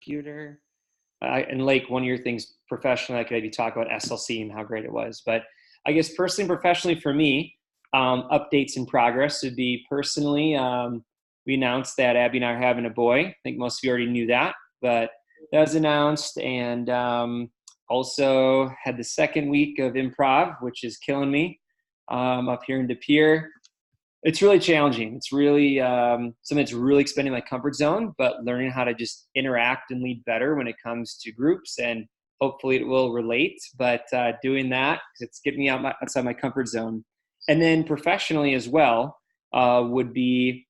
computer. And Lake, one of your things professionally, I could maybe talk about SLC and how great it was. But I guess personally, professionally for me, updates in progress would be personally, we announced that Abby and I are having a boy. I think most of you already knew that, but that was announced. And also had the second week of improv, which is killing me up here in De Pere. It's really challenging. It's really something that's really expanding my comfort zone, but learning how to just interact and lead better when it comes to groups, and hopefully it will relate. But doing that, it's getting me outside my comfort zone. And then professionally as well would be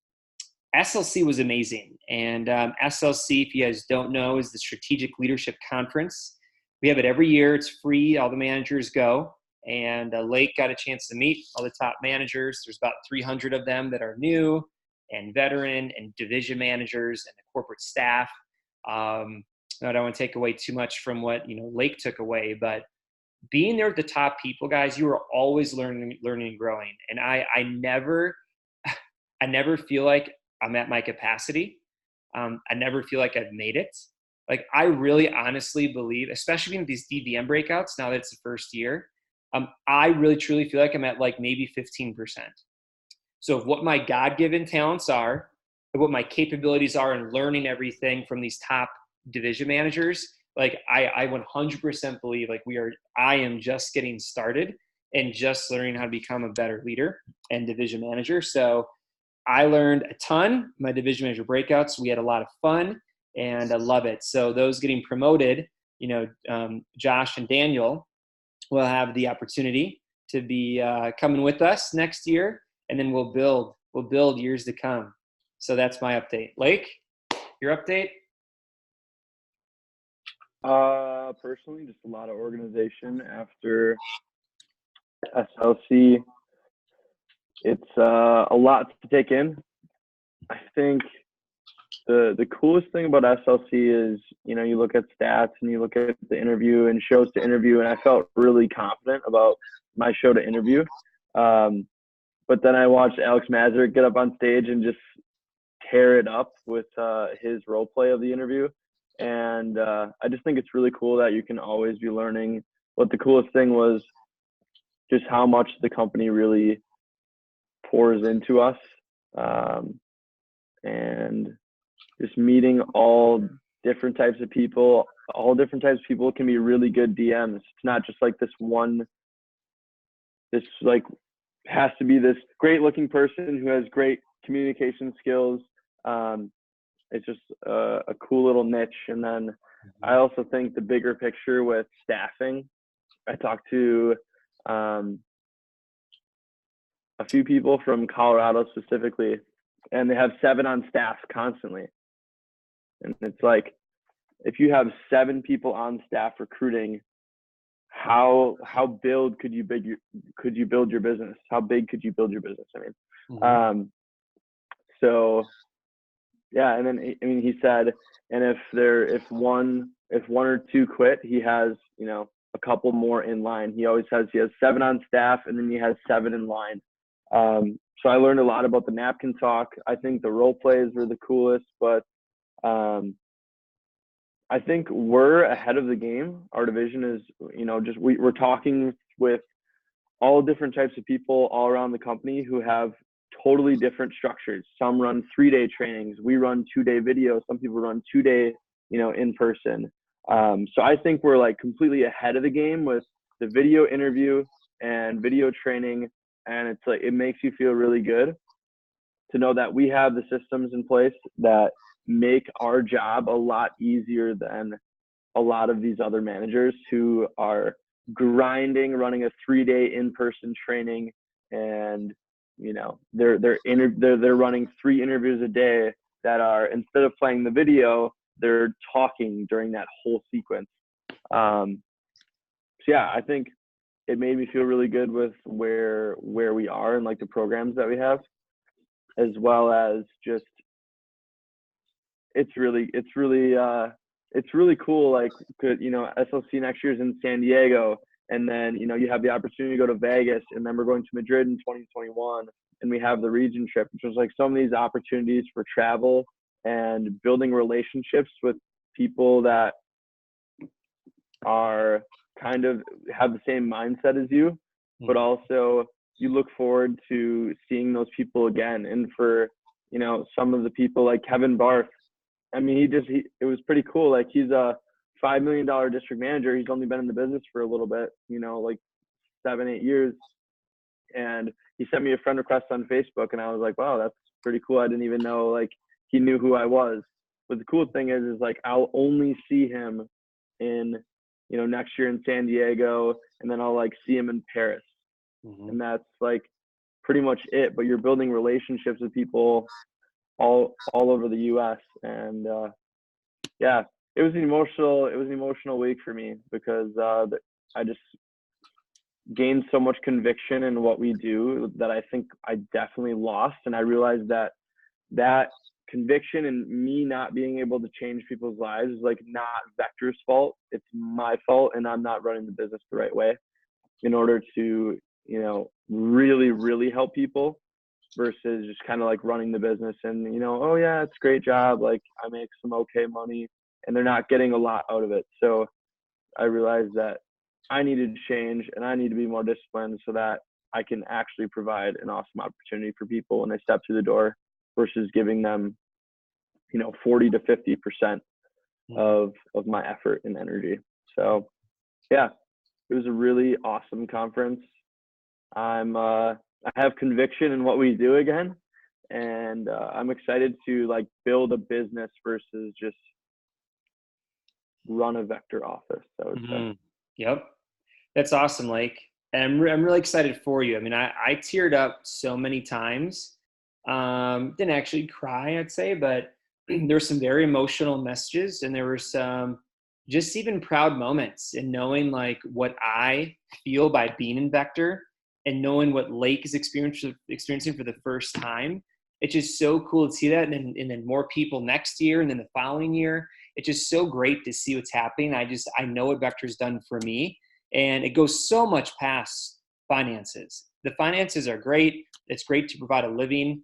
SLC was amazing. And SLC, if you guys don't know, is the Strategic Leadership Conference. We have it every year. It's free. All the managers go. And Lake got a chance to meet all the top managers. There's about 300 of them that are new and veteran and division managers and the corporate staff. I don't want to take away too much from what Lake took away, but being there with the top people, guys, you are always learning and growing. And I never feel like I'm at my capacity. I never feel like I've made it. Like I really honestly believe, especially in these DVM breakouts, now that it's the first year, I really truly feel like I'm at like maybe 15%. So of what my God-given talents are, of what my capabilities are in learning everything from these top division managers, like I 100% believe like I am just getting started and just learning how to become a better leader and division manager. So I learned a ton. My division manager breakouts, we had a lot of fun and I love it. So those getting promoted, Josh and Daniel will have the opportunity to be coming with us next year, and then we'll build years to come. So that's my update. Lake, your update? Personally, just a lot of organization after SLC. It's a lot to take in. I think the coolest thing about SLC is, you look at stats and you look at the interview and shows to interview, and I felt really confident about my show to interview. But then I watched Alex Mazur get up on stage and just tear it up with his role play of the interview. And I just think it's really cool that you can always be learning. But the coolest thing was just how much the company really pours into us. And just meeting all different types of people. All different types of people can be really good DMs. It's not just like this has to be this great looking person who has great communication skills. It's just a cool little niche. And then I also think the bigger picture with staffing, I talked to a few people from Colorado specifically, and they have 7 on staff constantly. And it's like, if you have 7 people on staff recruiting, how big could you build your business? How big could you build your business? So yeah, and then he said, and if one or 2 quit, he has a couple more in line. He has 7 on staff, and then he has 7 in line. So I learned a lot about the napkin talk. I think the role plays were the coolest, but I think we're ahead of the game. Our division is, we're talking with all different types of people all around the company who have totally different structures. Some run 3-day trainings. We run 2-day video. Some people run 2-day, in person. So I think we're like completely ahead of the game with the video interview and video training. And it's like, it makes you feel really good to know that we have the systems in place that make our job a lot easier than a lot of these other managers who are grinding, running a 3-day in-person training, and they're running 3 interviews a day that are, instead of playing the video, they're talking during that whole sequence. So yeah, I think it made me feel really good with where we are and like the programs that we have, as well as just it's really cool. Like, SLC next year is in San Diego, and then you have the opportunity to go to Vegas, and then we're going to Madrid in 2021, and we have the region trip, which was like some of these opportunities for travel and building relationships with people that are kind of have the same mindset as you, but also you look forward to seeing those people again. And for, some of the people like Kevin Barth, I mean, it was pretty cool. Like, he's a $5 million district manager. He's only been in the business for a little bit, like 7-8 years. And he sent me a friend request on Facebook, and I was like, wow, that's pretty cool. I didn't even know, like, he knew who I was. But the cool thing is like, I'll only see him in, next year in San Diego, and then I'll like see him in Paris. And that's like pretty much it. But you're building relationships with people all over the US. And yeah, it was an emotional week for me, because I just gained so much conviction in what we do that I think I definitely lost. And I realized that conviction and me not being able to change people's lives is like not Vector's fault. It's my fault, and I'm not running the business the right way in order to, really, really help people, versus just kind of like running the business and, oh yeah, it's a great job. Like, I make some okay money, and they're not getting a lot out of it. So I realized that I needed to change, and I need to be more disciplined so that I can actually provide an awesome opportunity for people when they step through the door, versus giving them, 40 to 50% of my effort and energy. So yeah, it was a really awesome conference. I have conviction in what we do again, and I'm excited to like build a business versus just run a Vector office, I would say. Yep. That's awesome, Lake. And I'm really excited for you. I mean, I teared up so many times. Didn't actually cry, I'd say, but there were some very emotional messages, and there were some just even proud moments in knowing like what I feel by being in Vector, and knowing what Lake is experiencing for the first time. It's just so cool to see that. And then more people next year, and then the following year. It's just so great to see what's happening. I know what Vector's done for me, and it goes so much past finances. The finances are great. It's great to provide a living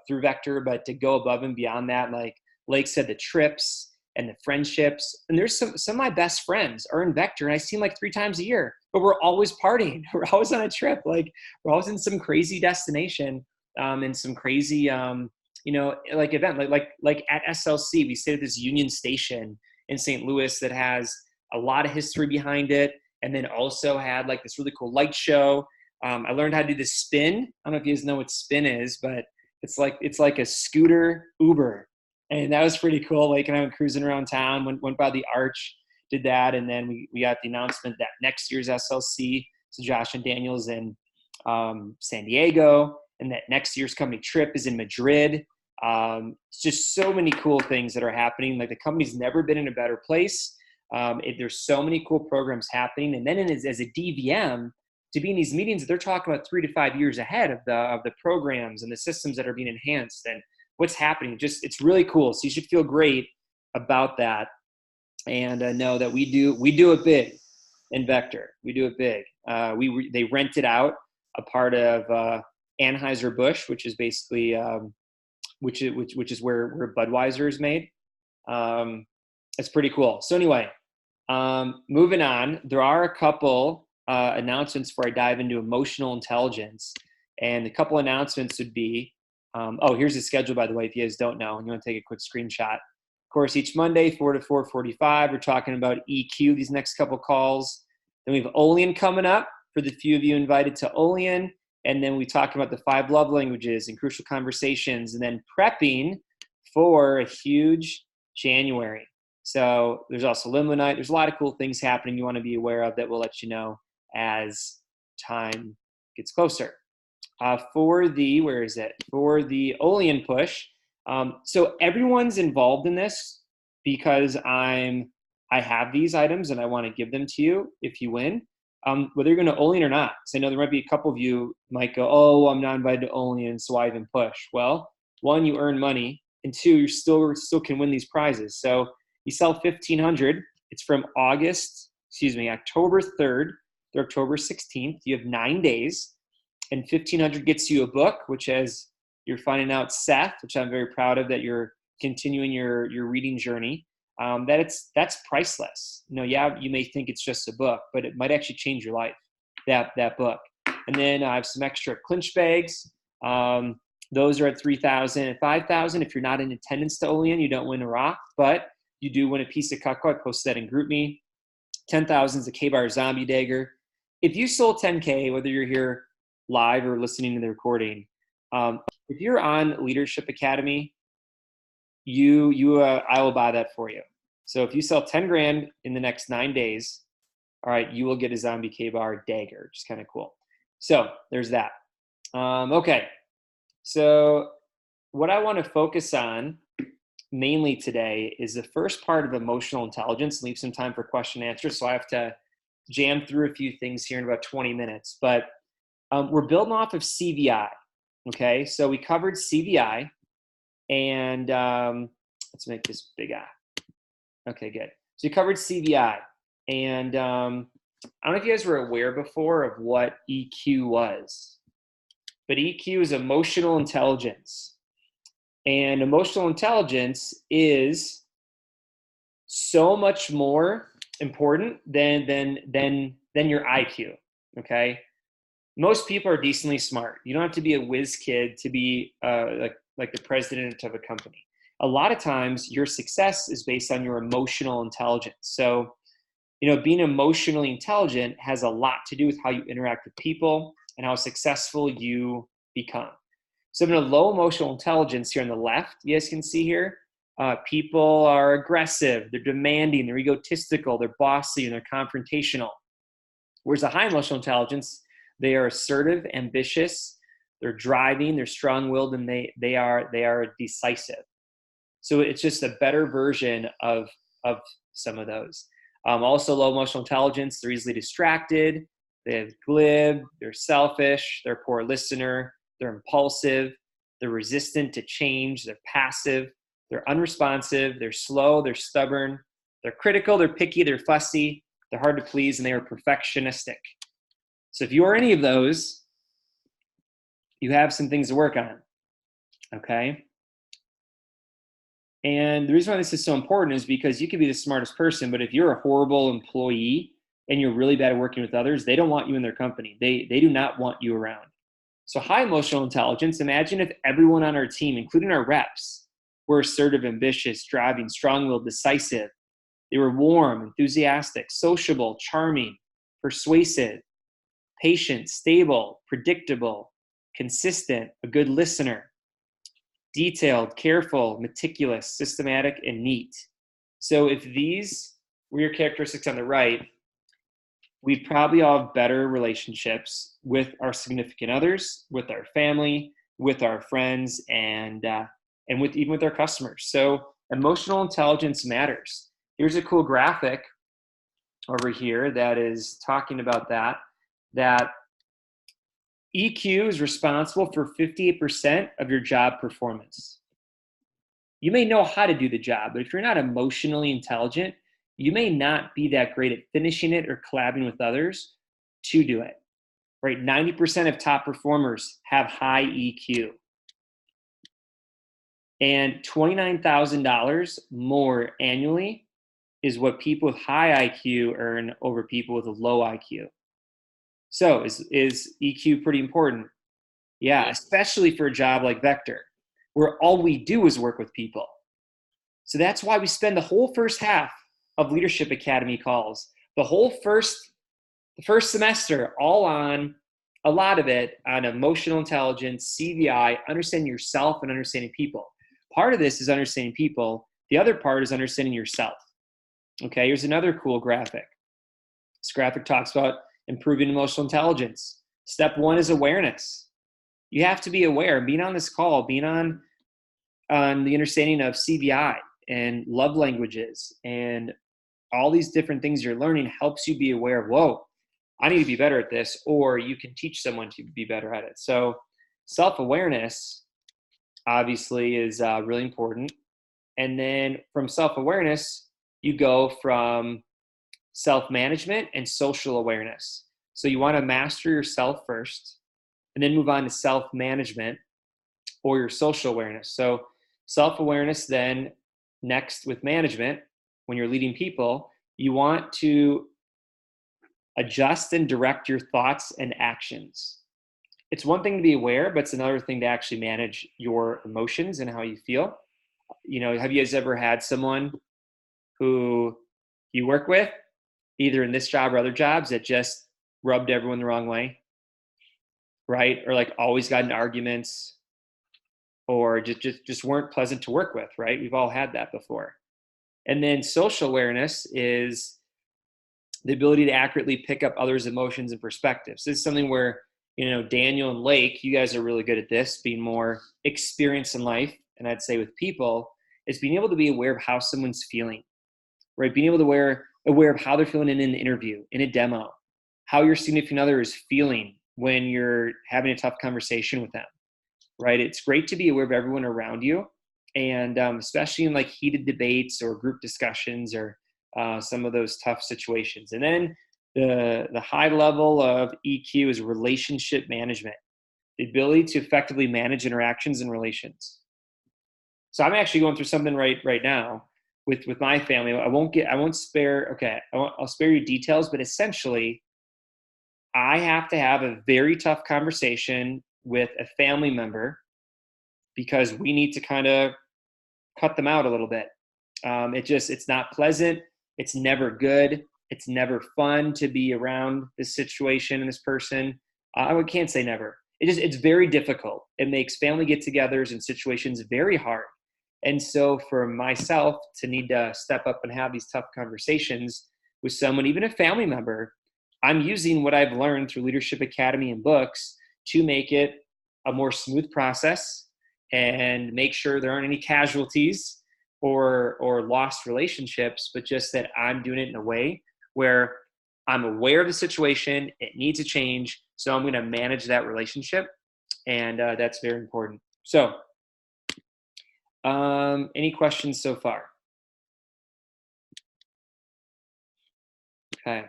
through Vector, but to go above and beyond that, like Lake said, the trips and the friendships. And there's some of my best friends are in Vector, and I see them like 3 times a year, but we're always partying. We're always on a trip. Like, we're always in some crazy destination, and some crazy, like event, like at SLC, we stayed at this Union Station in St. Louis that has a lot of history behind it. And then also had like this really cool light show. I learned how to do the spin. I don't know if you guys know what spin is, but it's like a scooter Uber. And that was pretty cool. Like, and I went cruising around town, went by the arch, did that. And then we got the announcement that next year's SLC, so Josh and Daniel's in San Diego, and that next year's company trip is in Madrid. It's just so many cool things that are happening. Like, the company's never been in a better place. There's so many cool programs happening. And then as a DVM, to be in these meetings, they're talking about 3 to 5 years ahead of the programs and the systems that are being enhanced and what's happening. Just, it's really cool. So you should feel great about that. And know that we do it big in Vector. We do it big. They rented out a part of Anheuser-Busch, which is basically which is where Budweiser is made. It's pretty cool. So anyway, moving on, there are a couple announcements before I dive into emotional intelligence. And the couple announcements would be, here's the schedule, by the way, if you guys don't know, and you want to take a quick screenshot. Of course, each Monday, 4 to 4:45, we're talking about EQ, these next couple calls. Then we have Olean coming up for the few of you invited to Olean. And then we talk about the 5 love languages and crucial conversations, and then prepping for a huge January. So there's also Limbo Night. There's a lot of cool things happening you want to be aware of that we'll let you know as time gets closer. For the Olean push. So everyone's involved in this because I have these items and I want to give them to you if you win. Whether you're going to Olean or not. So I know there might be a couple of you might go, oh, I'm not invited to Olean, so I even push. Well, 1, you earn money, and 2, you still can win these prizes. So you sell 1,500. It's from October 3rd through October 16th. You have 9 days, and 1,500 gets you a book, which as you're finding out Seth, which I'm very proud of that you're continuing your reading journey. that's priceless. Yeah, you may think it's just a book, but it might actually change your life, that book. And then I have some extra clinch bags. Those are at $3,000 and $5,000. If you're not in attendance to Olean, you don't win a rock, but you do win a piece of Cutco. I posted that in GroupMe. 10,000 is a K-Bar Zombie Dagger. If you sold 10K, whether you're here live or listening to the recording, if you're on Leadership Academy, I will buy that for you. So if you sell 10 grand in the next 9 days, all right, you will get a Zombie K-Bar Dagger, which is kind of cool. So there's that. Okay. So what I want to focus on mainly today is the first part of emotional intelligence. Leave some time for question and answer. So I have to jam through a few things here in about 20 minutes, but we're building off of CVI. Okay. So we covered CVI and let's make this big I. Okay, good. So we covered CVI and I don't know if you guys were aware before of what EQ was, but EQ is emotional intelligence. And emotional intelligence is so much more important than your IQ, okay? Most people are decently smart. You don't have to be a whiz kid to be like the president of a company. A lot of times your success is based on your emotional intelligence. So, being emotionally intelligent has a lot to do with how you interact with people and how successful you become. So I'm in a low emotional intelligence here on the left. You guys can see here, people are aggressive, they're demanding, they're egotistical, they're bossy, and they're confrontational. Whereas the high emotional intelligence, they are assertive, ambitious, they're driving, they're strong-willed, and they are decisive. So it's just a better version of some of those. Also low emotional intelligence, they're easily distracted, they're glib, they're selfish, they're a poor listener, they're impulsive, they're resistant to change, they're passive, they're unresponsive, they're slow, they're stubborn, they're critical, they're picky, they're fussy, they're hard to please, and they are perfectionistic. So if you are any of those, you have some things to work on, okay? And the reason why this is so important is because you could be the smartest person, but if you're a horrible employee and you're really bad at working with others, they don't want you in their company. They do not want you around. So high emotional intelligence, imagine if everyone on our team, including our reps, were assertive, ambitious, driving, strong-willed, decisive. They were warm, enthusiastic, sociable, charming, persuasive, patient, stable, predictable, consistent, a good listener, detailed, careful, meticulous, systematic, and neat. So if these were your characteristics on the right, we'd probably all have better relationships with our significant others, with our family, with our friends, and even with our customers. So emotional intelligence matters. Here's a cool graphic over here that is talking about that EQ is responsible for 58% of your job performance. You may know how to do the job, but if you're not emotionally intelligent, you may not be that great at finishing it or collabing with others to do it, right? 90% of top performers have high EQ. And $29,000 more annually is what people with high IQ earn over people with a low IQ. So is EQ pretty important? Yeah, especially for a job like Vector, where all we do is work with people. So that's why we spend the whole first half of Leadership Academy calls, the first semester, all on a lot of it on emotional intelligence, CVI, understanding yourself and understanding people. Part of this is understanding people. The other part is understanding yourself. Okay, here's another cool graphic. This graphic talks about improving emotional intelligence. Step one is awareness. You have to be aware. Being on this call, being on the understanding of CVI and love languages and all these different things you're learning helps you be aware of, whoa, I need to be better at this, or you can teach someone to be better at it. So self-awareness obviously is really important. And then from self-awareness, you go from self-management and social awareness. So you want to master yourself first and then move on to self-management or your social awareness. So self-awareness then next with management, when you're leading people, you want to adjust and direct your thoughts and actions. It's one thing to be aware, but it's another thing to actually manage your emotions and how you feel. Have you guys ever had someone who you work with, either in this job or other jobs, that just rubbed everyone the wrong way, right? Or like always got into arguments, or just weren't pleasant to work with, right? We've all had that before. And then social awareness is the ability to accurately pick up others' emotions and perspectives. This is something where, Daniel and Lake, you guys are really good at this, being more experienced in life. And I'd say with people, is being able to be aware of how someone's feeling, right? Being able to aware of how they're feeling in an interview, in a demo, how your significant other is feeling when you're having a tough conversation with them, right? It's great to be aware of everyone around you. And especially in like heated debates or group discussions or some of those tough situations. And then the high level of EQ is relationship management, the ability to effectively manage interactions and relations. So I'm actually going through something right now with my family. I'll spare you details, but essentially I have to have a very tough conversation with a family member because we need to kind of cut them out a little bit. It's not pleasant. It's never good. It's never fun to be around this situation and this person. I can't say never. It's very difficult. It makes family get-togethers and situations very hard. And so for myself to need to step up and have these tough conversations with someone, even a family member, I'm using what I've learned through Leadership Academy and books to make it a more smooth process and make sure there aren't any casualties or lost relationships, but just that I'm doing it in a way where I'm aware of the situation, it needs to change, so I'm going to manage that relationship, and that's very important. So, any questions so far? Okay.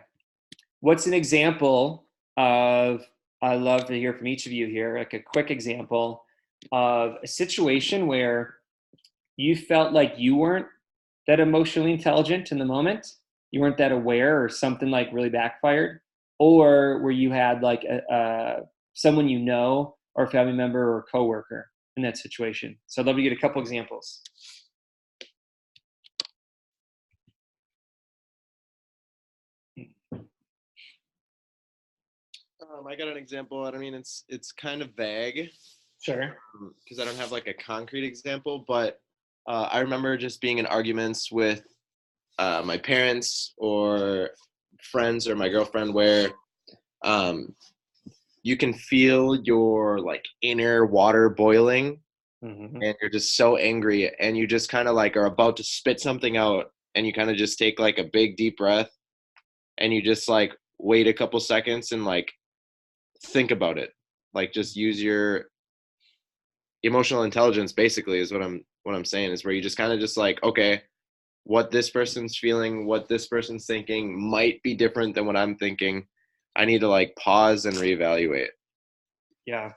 What's an example of, I'd love to hear from each of you here, like a quick example of a situation where you felt like you weren't that emotionally intelligent in the moment, you weren't that aware, or something like really backfired, or where you had like someone or a family member or a coworker in that situation. So I'd love to get a couple examples. I got an example. I mean, it's kind of vague. Sure. Because I don't have like a concrete example, but I remember just being in arguments with my parents or friends or my girlfriend where you can feel your like inner water boiling, and you're just so angry, and you just kind of like are about to spit something out, and you kind of just take like a big deep breath, and you just like wait a couple seconds and like think about it, like just use your emotional intelligence, basically, is what I'm saying, is where you just kind of just like, okay, what this person's feeling, what this person's thinking might be different than what I'm thinking. I need to like pause and reevaluate. Yeah.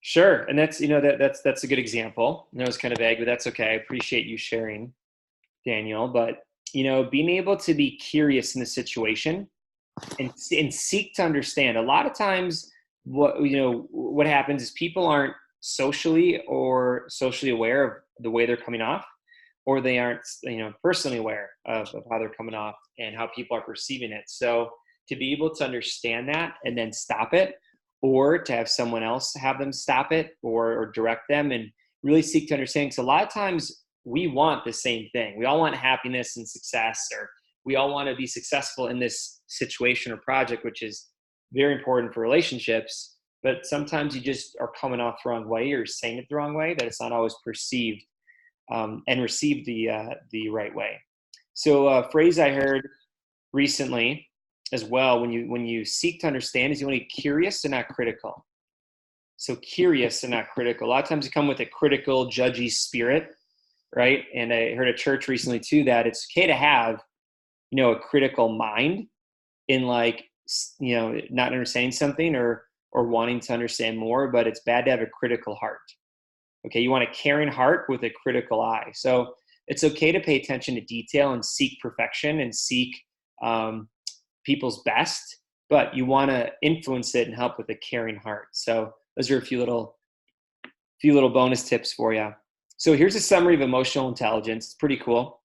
Sure. And that's a good example. I know it's kind of vague, but that's okay. I appreciate you sharing, Daniel. But being able to be curious in the situation and seek to understand. A lot of times what happens is people aren't socially aware of the way they're coming off, or they aren't personally aware of how they're coming off and how people are perceiving it. So to be able to understand that and then stop it, or to have someone else have them stop it or direct them, and really seek to understand, because a lot of times we want the same thing. We all want happiness and success, or we all want to be successful in this situation or project, which is very important for relationships. But sometimes you just are coming off the wrong way, or saying it the wrong way, that it's not always perceived and received the right way. So a phrase I heard recently as well, when you seek to understand, is you want to be curious and not critical. So curious and not critical. A lot of times you come with a critical, judgy spirit, right? And I heard at church recently too that it's okay to have a critical mind in like not understanding something or wanting to understand more, but it's bad to have a critical heart. Okay, you want a caring heart with a critical eye. So It's okay to pay attention to detail and seek perfection and seek people's best, but you want to influence it and help with a caring heart. So those are a few little bonus tips for you. So here's a summary of emotional intelligence. It's pretty cool.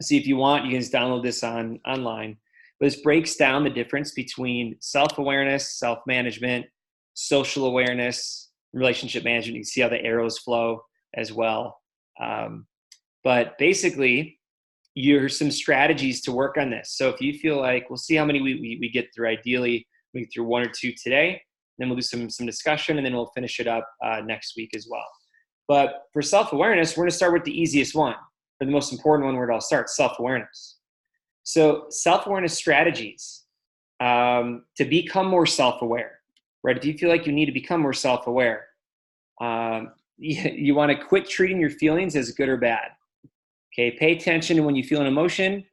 See, if you want, you can just download this online. But this breaks down the difference between self-awareness, self-management, social awareness, relationship management. You can see how the arrows flow as well. But basically, here's some strategies to work on this. So if you feel like, we'll see how many we get through. Ideally, we get through 1 or 2 today. Then we'll do some discussion, and then we'll finish it up next week as well. But for self-awareness, we're going to start with the easiest one, or the most important one where it all starts, self-awareness. So self-awareness strategies to become more self-aware, right? If you feel like you need to become more self-aware, you want to quit treating your feelings as good or bad. Okay, pay attention to when you feel an emotion,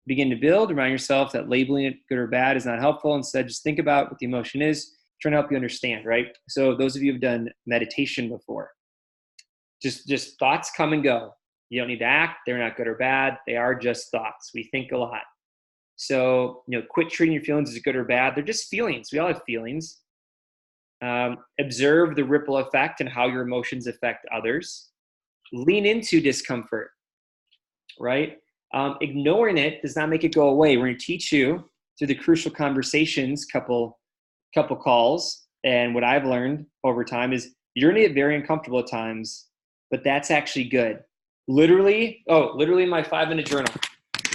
begin to build, remind yourself that labeling it good or bad is not helpful. Instead, just think about what the emotion is, trying to help you understand, right? So those of you who've done meditation before, just thoughts come and go. You don't need to act. They're not good or bad. They are just thoughts. We think a lot. So, quit treating your feelings as good or bad. They're just feelings. We all have feelings. Observe the ripple effect and how your emotions affect others. Lean into discomfort, right? Ignoring it does not make it go away. We're going to teach you through the crucial conversations, couple calls. And what I've learned over time is you're going to get very uncomfortable at times, but that's actually good. Literally in my 5-minute journal,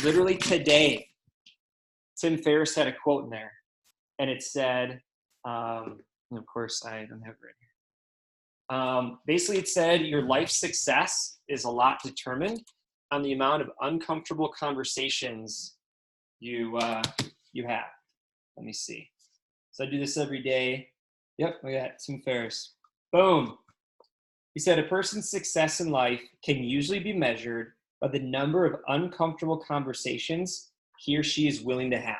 literally today, Tim Ferriss had a quote in there, and it said, and of course I don't have it right here. Basically it said your life success is a lot determined on the amount of uncomfortable conversations you have. Let me see. So I do this every day. Yep, look at that, Tim Ferriss. Boom. He said, a person's success in life can usually be measured by the number of uncomfortable conversations he or she is willing to have.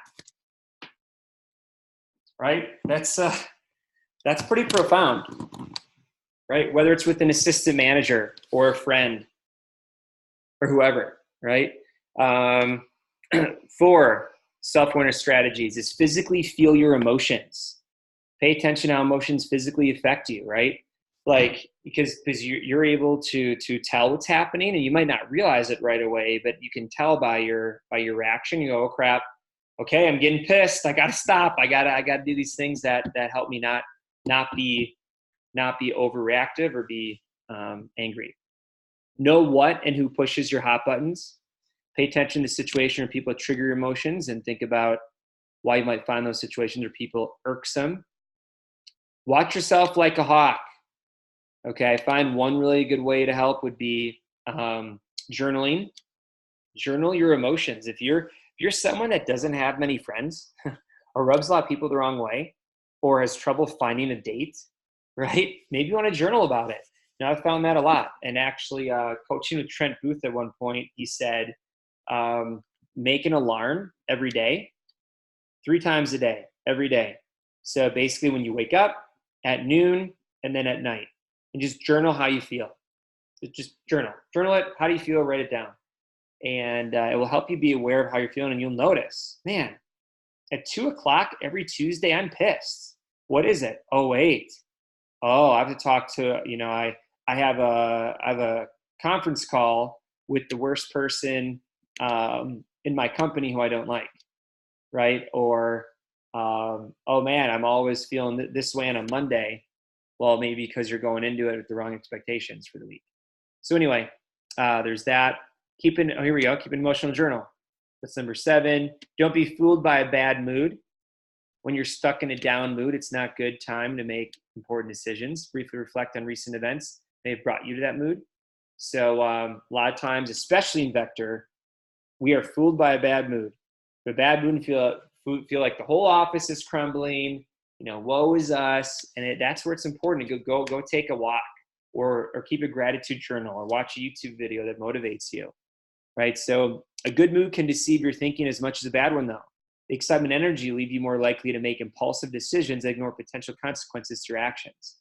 Right? That's pretty profound. Right? Whether it's with an assistant manager or a friend or whoever, right? 4 self-awareness strategies is physically feel your emotions. Pay attention how emotions physically affect you, right? Like, because you're able to tell what's happening, and you might not realize it right away, but you can tell by your reaction. You go, oh crap, okay, I'm getting pissed. I gotta stop. I gotta do these things that help me not be overreactive or be angry. Know what and who pushes your hot buttons. Pay attention to situation or people that trigger your emotions, and think about why you might find those situations or people irksome. Watch yourself like a hawk. Okay, I find one really good way to help would be journaling. Journal your emotions. If you're someone that doesn't have many friends or rubs a lot of people the wrong way or has trouble finding a date, right? Maybe you want to journal about it. Now, I've found that a lot. And actually, coaching with Trent Booth at one point, he said, make an alarm every day, 3 times a day, every day. So basically when you wake up, at noon, and then at night. And just journal how you feel. Just journal it. How do you feel? Write it down. And it will help you be aware of how you're feeling. And you'll notice, man, at 2:00 every Tuesday, I'm pissed. What is it? Oh, wait. Oh, I have to talk to, I have a conference call with the worst person in my company who I don't like. Right. Or, oh man, I'm always feeling this way on a Monday. Well, maybe because you're going into it with the wrong expectations for the week. So anyway, there's that. Keep an emotional journal. That's number 7. Don't be fooled by a bad mood. When you're stuck in a down mood, it's not good time to make important decisions. Briefly reflect on recent events may have brought you to that mood. So a lot of times, especially in Vector, we are fooled by a bad mood. The bad mood feel like the whole office is crumbling. Woe is us. And that's where it's important to go take a walk or keep a gratitude journal or watch a YouTube video that motivates you, right? So a good mood can deceive your thinking as much as a bad one, though. The excitement and energy leave you more likely to make impulsive decisions that ignore potential consequences to your actions,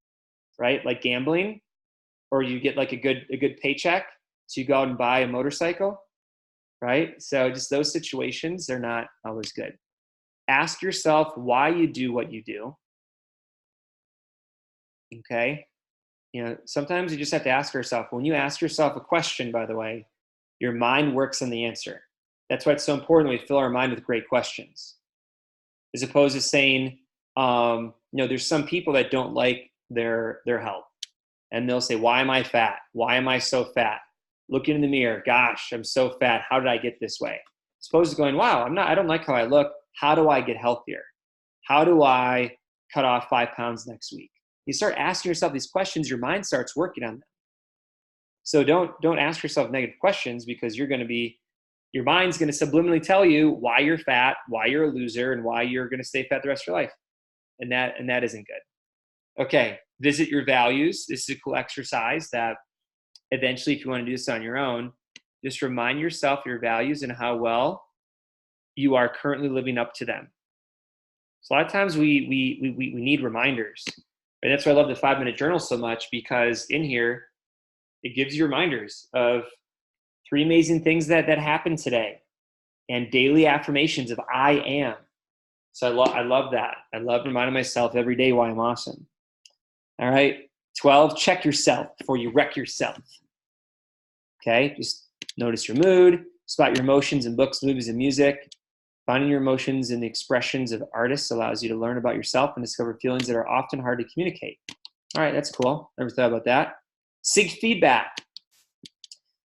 right? Like gambling, or you get like a good paycheck. to go out and buy a motorcycle, right? So just those situations, they're not always good. Ask yourself why you do what you do. Okay. Sometimes you just have to ask yourself. When you ask yourself a question, by the way, your mind works on the answer. That's why it's so important we fill our mind with great questions, as opposed to saying, there's some people that don't like their health, and they'll say, "Why am I fat? Why am I so fat?" Looking in the mirror, "Gosh, I'm so fat. How did I get this way?" As opposed to going, "Wow, I don't like how I look. How do I get healthier? How do I cut off 5 pounds next week?" You start asking yourself these questions, your mind starts working on them. So don't ask yourself negative questions, because your mind's going to subliminally tell you why you're fat, why you're a loser, and why you're going to stay fat the rest of your life. And that isn't good. Okay, visit your values. This is a cool exercise that eventually, if you want to do this on your own, just remind yourself your values and how well you are currently living up to them. So a lot of times we need reminders. And that's why I love the 5-minute journal so much, because in here, it gives you reminders of 3 amazing things that happened today, and daily affirmations of I am. So I love that. I love reminding myself every day why I'm awesome. All right. 12, check yourself before you wreck yourself. Okay. Just notice your mood, spot your emotions in books, movies, and music. Finding your emotions in the expressions of artists allows you to learn about yourself and discover feelings that are often hard to communicate. All right, that's cool. Never thought about that. Seek feedback.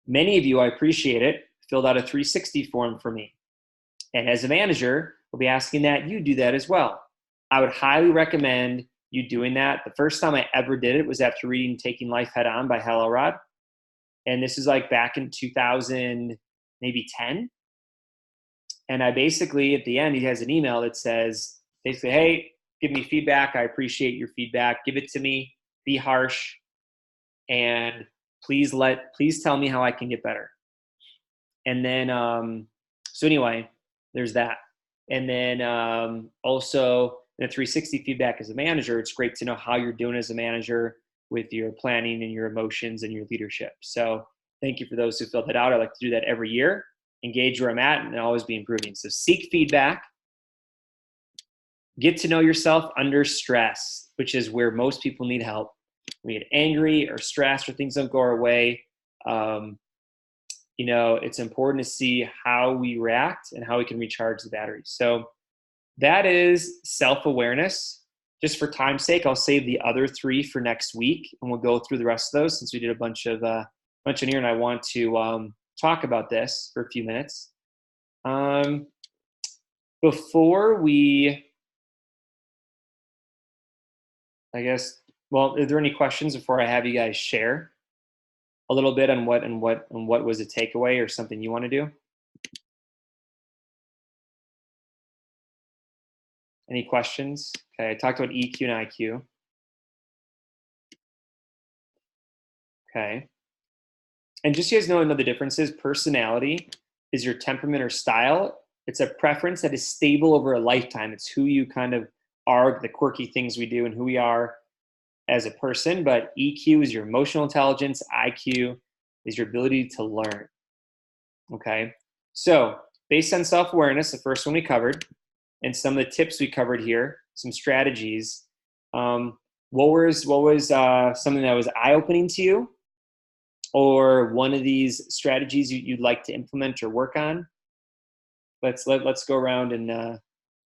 Many of you, I appreciate it, filled out a 360 form for me. And as a manager, we'll be asking that you do that as well. I would highly recommend you doing that. The first time I ever did it was after reading Taking Life Head On by Hal Elrod. And this is like back in 2000, maybe 10. And I basically, at the end, he has an email that says, basically, "Hey, give me feedback. I appreciate your feedback. Give it to me. Be harsh. And please tell me how I can get better." And then, so anyway, there's that. And then also in the 360 feedback as a manager, it's great to know how you're doing as a manager with your planning and your emotions and your leadership. So thank you for those who filled that out. I like to do that every year. Engage where I'm at and always be improving. So seek feedback. Get to know yourself under stress, which is where most people need help. We get angry or stressed or things don't go our way. It's important to see how we react and how we can recharge the battery. So that is self-awareness. Just for time's sake, I'll save the other 3 for next week, and we'll go through the rest of those since we did a bunch in here, and I want to talk about this for a few minutes. Before we, are there any questions before I have you guys share a little bit on what was a takeaway or something you want to do? Any questions? Okay, I talked about EQ and IQ. Okay. And just so you guys know the differences, personality is your temperament or style. It's a preference that is stable over a lifetime. It's who you kind of are, the quirky things we do, and who we are as a person. But EQ is your emotional intelligence. IQ is your ability to learn. Okay. So based on self-awareness, the first one we covered, and some of the tips we covered here, some strategies. What was something that was eye-opening to you, or one of these strategies you'd like to implement or work on? Let's go around and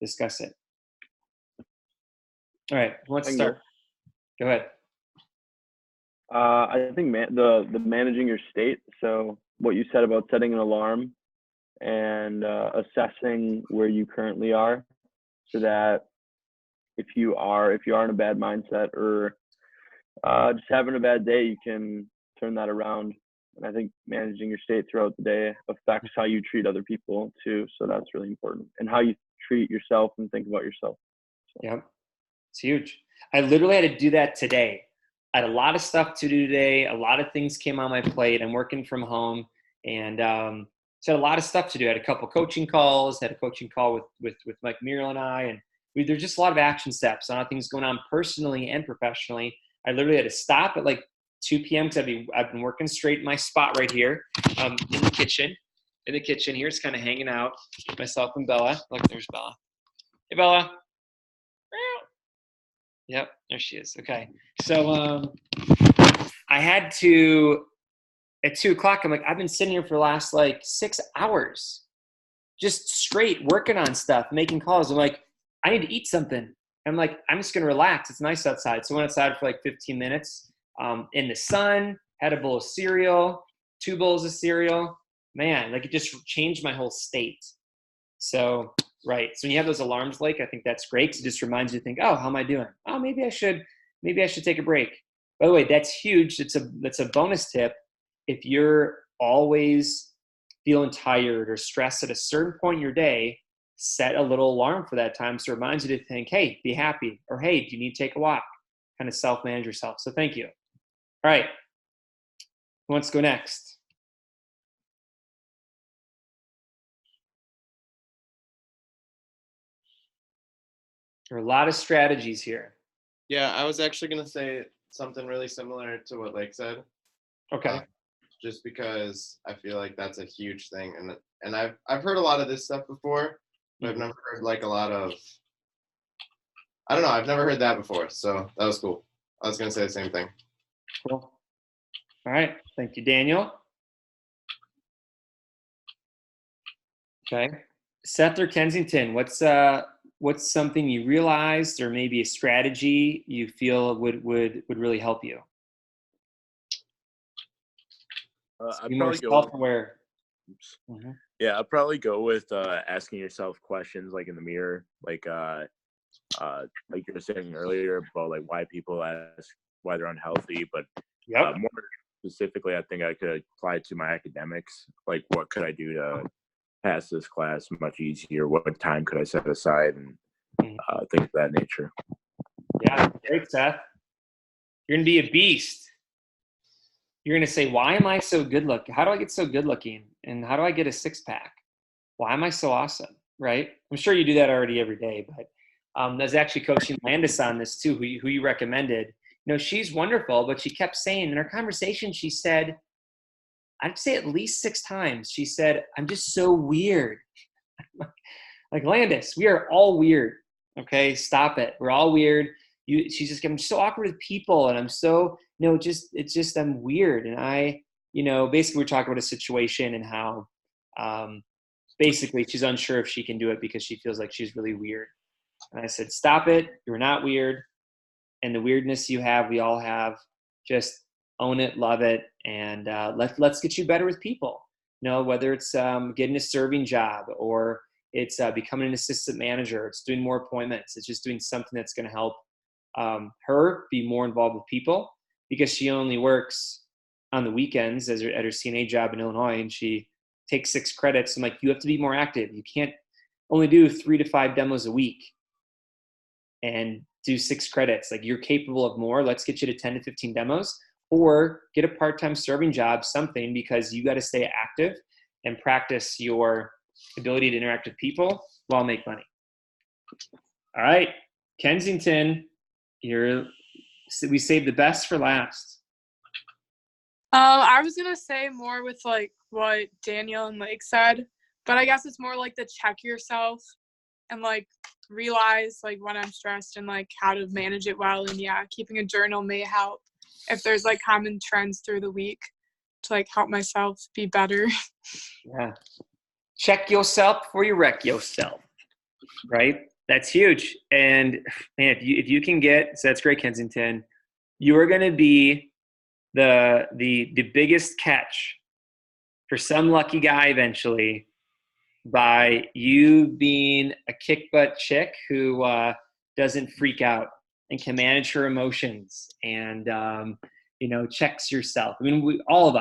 discuss it. All right, let's start. Go ahead. I think the managing your state. So what you said about setting an alarm and assessing where you currently are, so that if you are in a bad mindset or just having a bad day, you can turn that around. And I think managing your state throughout the day affects how you treat other people too. So that's really important, and how you treat yourself and think about yourself. So. Yep, it's huge. I literally had to do that today. I had a lot of stuff to do today. A lot of things came on my plate. I'm working from home, and so I had a lot of stuff to do. I had a couple coaching calls. Had a coaching call with Mike Muriel and I, and there's just a lot of action steps. A lot of things going on personally and professionally. I literally had to stop at like 2 p.m. because I've been working straight in my spot right here, in the kitchen. In the kitchen here, just kind of hanging out with myself and Bella. Look, there's Bella. Hey, Bella. Yep, there she is. Okay, so I had to at 2 o'clock. I'm like, I've been sitting here for the last like 6 hours, just straight working on stuff, making calls. I'm like, I need to eat something. I'm like, I'm just gonna relax. It's nice outside. So I went outside for like 15 minutes in the sun. Had a bowl of cereal, 2 bowls of cereal. Man, like it just changed my whole state. So, right. So when you have those alarms, like, I think that's great because it just reminds you to think, oh, how am I doing? Oh, maybe I should take a break. By the way, that's huge. That's a bonus tip. If you're always feeling tired or stressed at a certain point in your day, set a little alarm for that time. So it reminds you to think, hey, be happy, or hey, do you need to take a walk? Kind of self-manage yourself. So thank you. All right. Who wants to go next? There are a lot of strategies here. Yeah, I was actually gonna say something really similar to what Lake said. Okay. Just because I feel like that's a huge thing, and I've heard a lot of this stuff before, but I've never heard like a lot of. I don't know. I've never heard that before, so that was cool. I was gonna say the same thing. Cool. All right. Thank you, Daniel. Okay. Seth or Kensington, what's something you realized or maybe a strategy you feel would really help you? I'd Be more probably go. self-aware. Mm-hmm. Yeah, I'd probably go with asking yourself questions like in the mirror, like you were saying earlier about like why people ask why they're unhealthy, but more specifically, I think I could apply it to my academics. Like, what could I do to pass this class much easier? What time could I set aside, and things of that nature. Yeah, great, Seth. You're gonna be a beast. You're gonna say, why am I so good looking? How do I get so good looking? And how do I get a 6-pack? Why am I so awesome? Right? I'm sure you do that already every day, but I was actually coaching Landis on this too, who you recommended. You know, she's wonderful, but she kept saying in our conversation, she said, I'd say at least 6 times, she said, I'm just so weird. Like, Landis, we are all weird. Okay, stop it. We're all weird. She's just, I'm so awkward with people, and I'm so, it's just I'm weird. And basically we're talking about a situation and how basically she's unsure if she can do it because she feels like she's really weird. And I said, stop it. You're not weird. And the weirdness you have, we all have. Just own it, love it, and let's get you better with people. Whether it's getting a serving job, or it's becoming an assistant manager, it's doing more appointments, it's just doing something that's going to help her be more involved with people, because she only works on the weekends at her CNA job in Illinois, and she takes 6 credits. I'm like, you have to be more active. You can't only do 3 to 5 demos a week and do 6 credits. Like, you're capable of more. Let's get you to 10 to 15 demos, or get a part-time serving job, something, because you got to stay active and practice your ability to interact with people while make money. All right, Kensington, we saved the best for last. I was gonna say more with like what Daniel and Lake said, but I guess it's more like to check yourself and like realize like when I'm stressed and like how to manage it well. And yeah, keeping a journal may help if there's like common trends through the week to like help myself be better. Yeah. Check yourself before you wreck yourself. Right? That's huge. And man, if you can so that's great, Kensington. You are going to be the biggest catch for some lucky guy eventually, by you being a kick butt chick who doesn't freak out and can manage her emotions and checks yourself. I mean, all of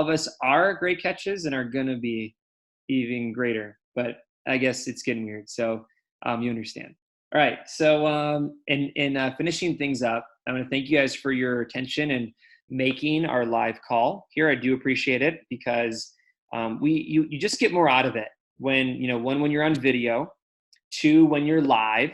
us are great catches and are going to be even greater, but I guess it's getting weird. So you understand. All right. So in finishing things up, I want to thank you guys for your attention and making our live call here. I do appreciate it, because you just get more out of it when you're on video, 2 when you're live,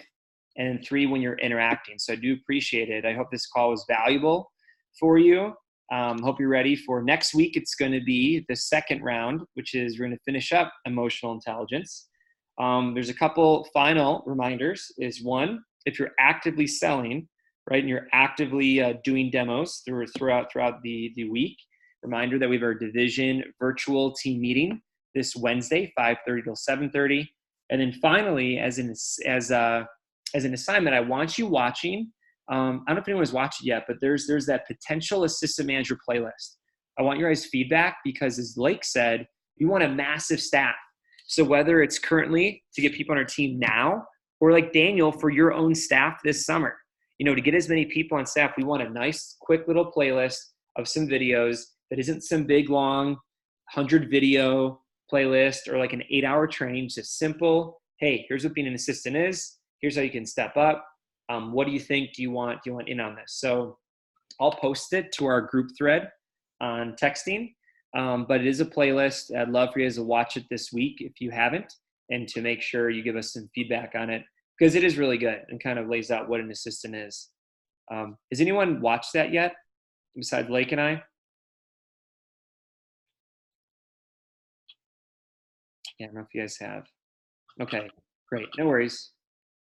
and 3 when you're interacting. So I do appreciate it. I hope this call was valuable for you. Hope you're ready for next week. It's going to be the second round, which is we're going to finish up emotional intelligence. There's a couple final reminders. Is one, if you're actively selling, right, and you're actively doing demos throughout the week, reminder that we have our division virtual team meeting this Wednesday, 5:30 till 7:30. And then finally, as an assignment, I want you watching. I don't know if anyone's watched it yet, but there's that potential assistant manager playlist. I want your guys' feedback because, as Blake said, we want a massive staff. So whether it's currently to get people on our team now, or like Daniel for your own staff this summer, to get as many people on staff, we want a nice, quick little playlist of some videos that isn't some big, long 100 video playlist or like an 8-hour training. Just simple. Hey, here's what being an assistant is. Here's how you can step up. What do you think? Do you want in on this? So I'll post it to our group thread on texting. But it is a playlist. I'd love for you guys to watch it this week if you haven't, and to make sure you give us some feedback on it, because it is really good and kind of lays out what an assistant is. Has anyone watched that yet besides Blake and I? Yeah, I don't know if you guys have. Okay, great. No worries.